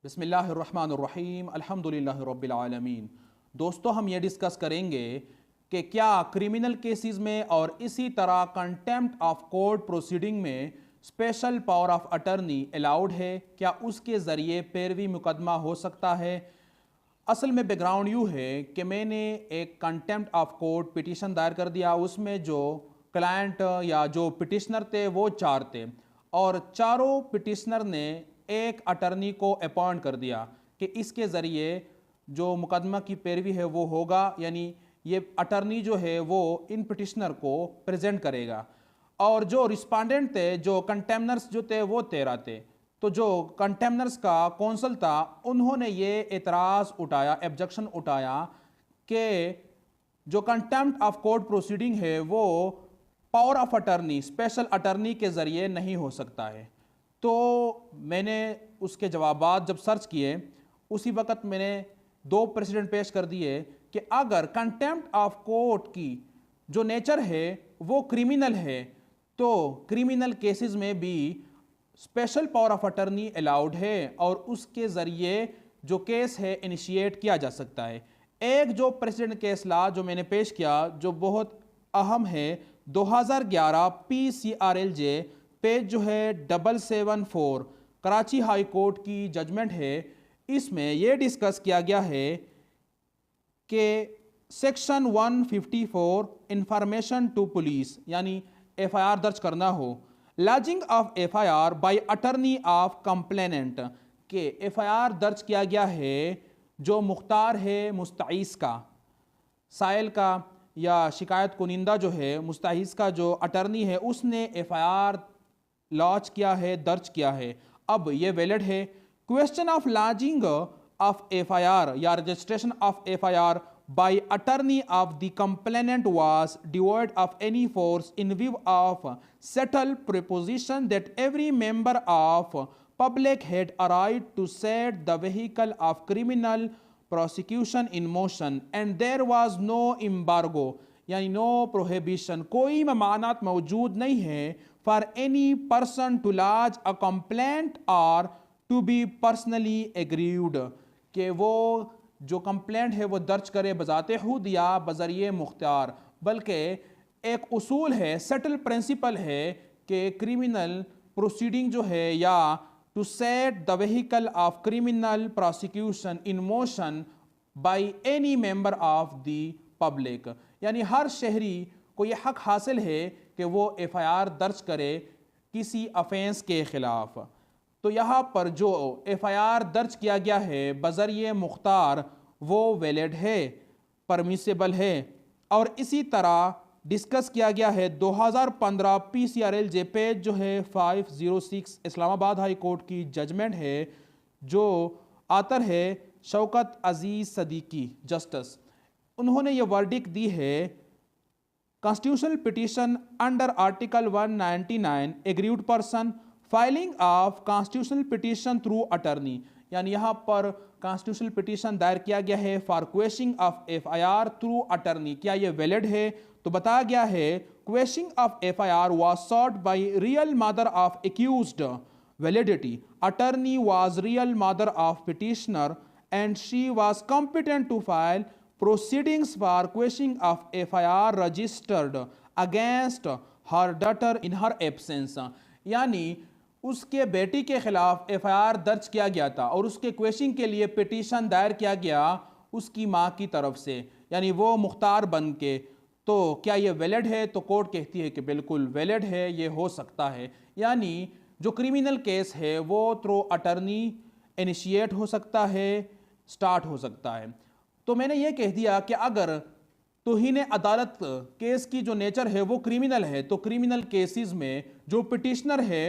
बिस्मिल्लाहिर्रहमानिर्रहीम अल्हम्दुलिल्लाहि रब्बिल आलमीन। दोस्तों, हम ये डिस्कस करेंगे कि क्या क्रिमिनल केसेस में और इसी तरह कंटेम्प्ट ऑफ कोर्ट प्रोसीडिंग में special power of attorney allowed है, क्या उसके ज़रिए पैरवी मुकदमा हो सकता है। असल में बैकग्राउंड यूँ है कि मैंने एक कंटेम्प्ट ऑफ कोर्ट पिटीशन दायर कर दिया। उसमें जो क्लाइंट या जो पिटिशनर थे वो 4 थे और चारों पिटिशनर ने एक अटर्नी को अपॉइंट कर दिया कि इसके ज़रिए जो मुकदमा की पैरवी है वो होगा, यानी ये अटर्नी जो है वो इन पिटिशनर को प्रेजेंट करेगा। और जो रिस्पोंडेंट थे, जो कंटेम्नर्स जो थे वो 13 थे। तो जो कंटेम्नर्स का कौंसल था उन्होंने ये एतराज़ उठाया, ऑब्जेक्शन उठाया कि जो कंटेम्प्ट ऑफ कोर्ट प्रोसीडिंग है वो power of attorney, special attorney के ज़रिए नहीं हो सकता है। तो मैंने उसके जवाबात जब सर्च किए, उसी वक्त मैंने 2 प्रेसिडेंट पेश कर दिए कि अगर कंटेम्प्ट ऑफ कोर्ट की जो नेचर है वो क्रिमिनल है तो क्रिमिनल केसेस में भी special power of attorney allowed है और उसके ज़रिए जो केस है इनिशिएट किया जा सकता है। एक जो प्रेसिडेंट केस ला जो मैंने पेश किया जो बहुत अहम है, 2011 PCRLJ पेज जो है 774 कराची हाई कोर्ट की जजमेंट है। इसमें यह डिस्कस किया गया है कि सेक्शन 154 इंफॉर्मेशन टू पुलिस, यानी FIR दर्ज करना हो, lodging of FIR by attorney of complainant, के FIR दर्ज किया गया है जो मुख्तार है मुस्तईस का, साइल का या शिकायत कुनिंदा जो है मुस्तईस का जो अटर्नी है उसने FIR लॉन्च किया है, दर्ज किया है, अब ये वैलिड है। Question of lodging of FIR या registration of FIR by attorney of the complainant was devoid of any force in view of settled proposition that every member of public had a right to set the vehicle of criminal prosecution in motion and there was no embargo, यानी no prohibition, कोई ममानात मौजूद नहीं है for any person to lodge a complaint और to be personally aggrieved, कि वो जो कंप्लेंट है वो दर्ज करे बजाते खुद या बजरिए मुख्तार, बल्कि एक उसूल है, सेटल प्रिंसिपल है कि क्रिमिनल प्रोसीडिंग जो है या to set the vehicle of criminal prosecution in motion by any member of the public, यानी हर शहरी को ये हक हासिल है कि वो FIR दर्ज करे किसी अफेंस के ख़िलाफ़। तो यहाँ पर जो FIR दर्ज किया गया है बज़रिए मुख्तार वो वैलिड है, परमिसेबल है। और इसी तरह डिस्कस किया गया है 2015 PCRLJ पेज जो है 506 इस्लामाबाद हाई कोर्ट की जजमेंट है, जो आतर है शौकत अजीज़ सदीकी जस्टिस। उन्होंने ये वर्डिक दी है, constitutional petition under article 199 aggrieved person filing of constitutional petition through attorney, यानी यहाँ पर कॉन्स्टिट्यूशनल पिटीशन दायर किया गया है for quashing of FIR through attorney, क्या ये वैलिड है। तो बताया गया है quashing of FIR was sought by real mother of accused, validity, attorney was real mother of petitioner and she was competent to file proceedings for quashing of FIR registered against her daughter in her absence, यानी उसके बेटी के खिलाफ FIR दर्ज किया गया था और उसके क्वेशिंग के लिए पिटीशन दायर किया गया उसकी माँ की तरफ से, यानी वो मुख्तार बन के। तो क्या ये वैलिड है? तो कोर्ट कहती है कि बिल्कुल वैलिड है, ये हो सकता है, यानी जो क्रिमिनल केस है वो थ्रू अटर्नी इनिशिएट हो सकता है, स्टार्ट हो सकता है। तो मैंने ये कह दिया कि अगर तौहीन अदालत केस की जो नेचर है वो क्रिमिनल है, तो क्रिमिनल केसेस में जो पिटिशनर है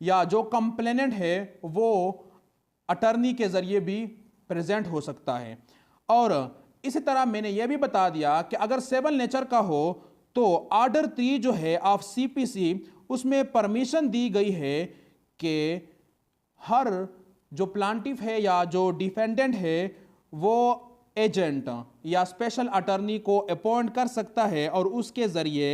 या जो कंप्लेनेंट है वो अटर्नी के ज़रिए भी प्रेजेंट हो सकता है। और इसी तरह मैंने ये भी बता दिया कि अगर सिविल नेचर का हो तो ऑर्डर 3 जो है ऑफ CPC उसमें परमिशन दी गई है कि हर जो प्लांटिफ है या जो डिफेंडेंट है वो एजेंट या स्पेशल अटर्नी को अपॉइंट कर सकता है और उसके ज़रिए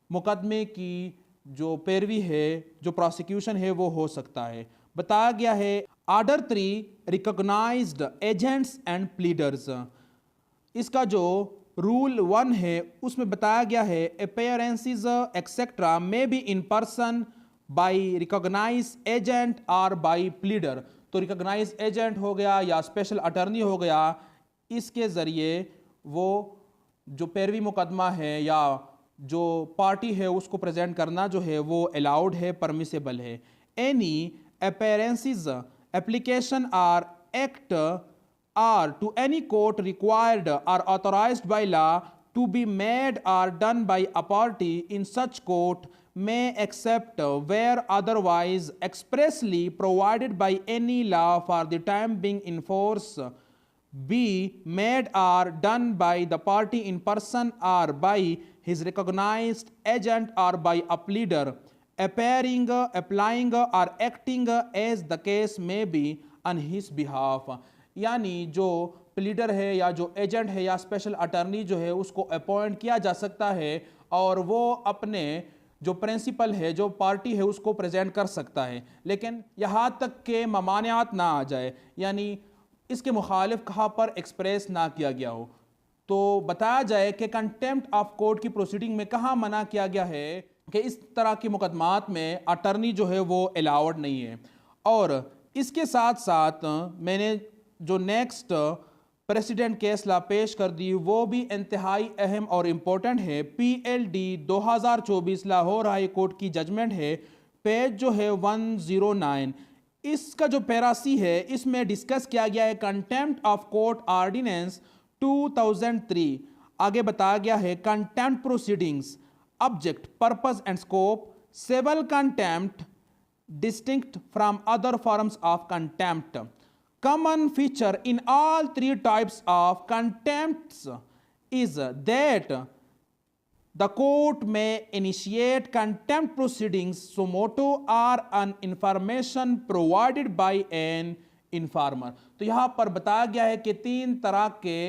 मुकदमे की जो पैरवी है, जो प्रोसिक्यूशन है वो हो सकता है। बताया गया है order 3 recognized agents and pleaders. इसका जो रूल 1 है उसमें बताया गया है appearances etcetera may be in person by recognize agent और बाय प्लीडर। तो रिकॉग्नाइज एजेंट हो गया या स्पेशल अटर्नी हो गया, इसके ज़रिए वो जो पैरवी मुकदमा है या जो पार्टी है उसको प्रेजेंट करना जो है वो अलाउड है, परमिसेबल है। Any appearances application or act are to any court required or authorized by law to be made or done by a party in such court may except where otherwise expressly provided by any law for the time being in force be made or done by the party in person or by his recognized agent or by a pleader appearing, applying or acting as the case may be on his behalf। यानी जो pleader है या जो agent है या special attorney जो है उसको अपॉइंट किया जा सकता है और वो अपने जो प्रिंसिपल है, जो पार्टी है, उसको प्रेजेंट कर सकता है, लेकिन यहाँ तक के ममानियात ना आ जाए, यानी इसके मुखालिफ कहाँ पर एक्सप्रेस ना किया गया हो। तो बताया जाए कि कंटेम्प्ट ऑफ कोर्ट की प्रोसीडिंग में कहाँ मना किया गया है कि इस तरह की मुकदमात में अटर्नी जो है वो अलाउड नहीं है। और इसके साथ साथ मैंने जो नेक्स्ट प्रेसिडेंट केस ला पेश कर दी वो भी इंतहाई अहम और इम्पोर्टेंट है। PLD 2024 लाहौर हाई कोर्ट की जजमेंट है, पेज जो है 109। इसका जो पैरा C है इसमें डिस्कस किया गया है कंटेम्प्ट ऑफ कोर्ट ऑर्डिनेंस 2003। आगे बताया गया है contempt proceedings, object, purpose and scope, civil contempt distinct from other forms of contempt। Common feature in all three types of contempts is that the court may initiate contempt proceedings suo motu or on information provided by an informer। तो यहाँ पर बताया गया है कि 3 तरह के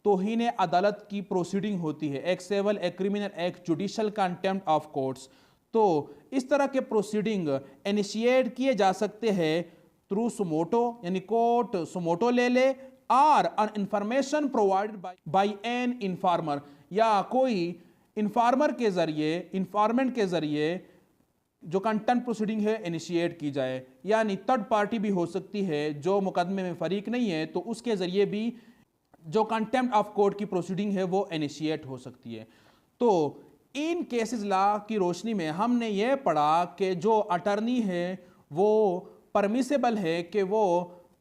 तौहीन अदालत की प्रोसीडिंग होती है, एक सिविल, एक क्रिमिनल, एक जुडिशल कंटेम्प्ट ऑफ कोर्ट्स। तो इस तरह के प्रोसीडिंग इनिशिएट किए जा सकते हैं थ्रू सुमोटो, यानी कोर्ट सुमोटो ले ले, और on information provided by an informer, या कोई इन्फॉर्मर के ज़रिए, इन्फॉर्मेंट के ज़रिए जो कंटेम्प्ट प्रोसीडिंग है इनिशिएट की जाए। यानी थर्ड पार्टी भी हो सकती है जो मुकदमे में फरीक नहीं है, तो उसके ज़रिए भी जो कंटेम्प्ट ऑफ कोर्ट की प्रोसीडिंग है वो इनिशिएट हो सकती है। तो इन केसेस लॉ की रोशनी में हमने ये पढ़ा कि जो अटर्नी है वो परमिसेबल है कि वो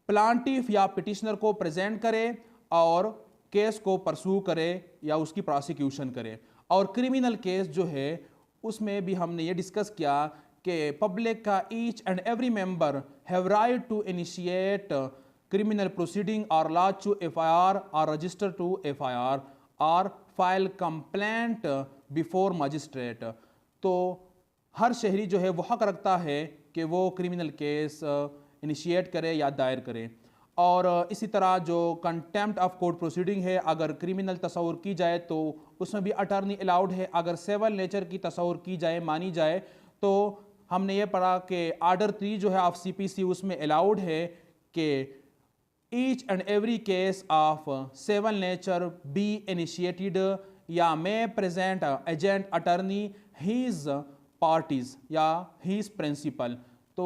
प्लांटिफ या पिटिशनर को प्रेजेंट करे और केस को परसू करे या उसकी प्रोसिक्यूशन करे। और क्रिमिनल केस जो है उसमें भी हमने ये डिस्कस किया कि पब्लिक का each and every member have right to initiate criminal proceeding और लॉन्च टू FIR और रजिस्टर टू FIR और फाइल कंप्लेंट बिफोर मजिस्ट्रेट। तो हर शहरी जो है वो हक रखता है कि वो क्रिमिनल केस इनिशिएट करे या दायर करे। और इसी तरह जो कंटेम्प्ट ऑफ कोर्ट प्रोसीडिंग है, अगर क्रिमिनल तस्वुर की जाए तो उसमें भी अटर्नी अलाउड है। अगर सिविल नेचर की तस्वुर की जाए, मानी जाए, तो हमने ये पढ़ा कि ऑर्डर 3 जो है ऑफ CPC उसमें अलाउड है कि each and every case of civil nature be initiated या may present agent attorney his parties या हीज प्रिंसिपल। तो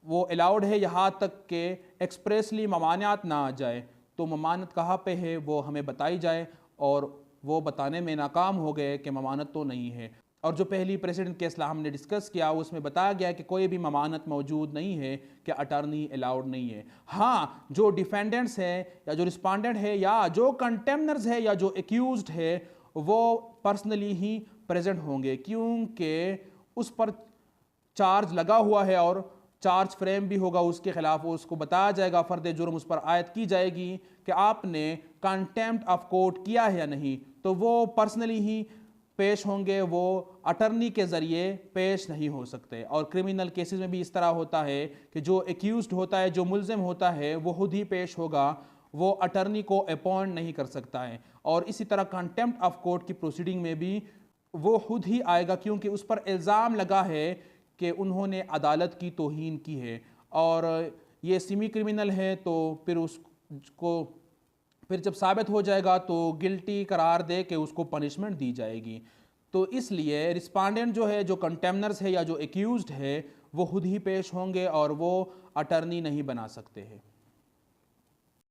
वो अलाउड है यहाँ तक कि एक्सप्रेसली ममानियात ना आ जाए। तो ममानत कहाँ पे है वो हमें बताई जाए, और वो बताने में नाकाम हो गए कि ममानत तो नहीं है। और जो पहली प्रेसिडेंट केस ला हमने डिस्कस किया उसमें बताया गया कि कोई भी ममानत मौजूद नहीं है कि अटर्नी अलाउड नहीं है। हाँ, जो डिफेंडेंट्स है या जो रिस्पॉन्डेंट है या जो कंटेम्नर्स है या जो एक्यूज्ड है वो पर्सनली ही प्रेजेंट होंगे, क्योंकि उस पर चार्ज लगा हुआ है और चार्ज फ्रेम भी होगा उसके खिलाफ। उसको बताया जाएगा, फर्द जुर्म उस पर आयद की जाएगी कि आपने कंटेम्प्ट ऑफ कोर्ट किया है या नहीं, तो वो पर्सनली ही पेश होंगे, वो अटर्नी के ज़रिए पेश नहीं हो सकते। और क्रिमिनल केसेस में भी इस तरह होता है कि जो एक्यूज्ड होता है, जो मुल्ज़िम होता है, वो खुद ही पेश होगा, वो अटर्नी को अपॉइंट नहीं कर सकता है। और इसी तरह कंटेम्प्ट ऑफ कोर्ट की प्रोसीडिंग में भी वो खुद ही आएगा, क्योंकि उस पर इल्ज़ाम लगा है कि उन्होंने अदालत की तौहीन की है। और ये सेमी क्रिमिनल है तो फिर जब साबित हो जाएगा तो गिल्टी करार दे के उसको पनिशमेंट दी जाएगी। तो इसलिए रिस्पांडेंट जो है, जो कंटेम्नर्स है या जो एक्यूज्ड है, वो खुद ही पेश होंगे और वो अटर्नी नहीं बना सकते हैं।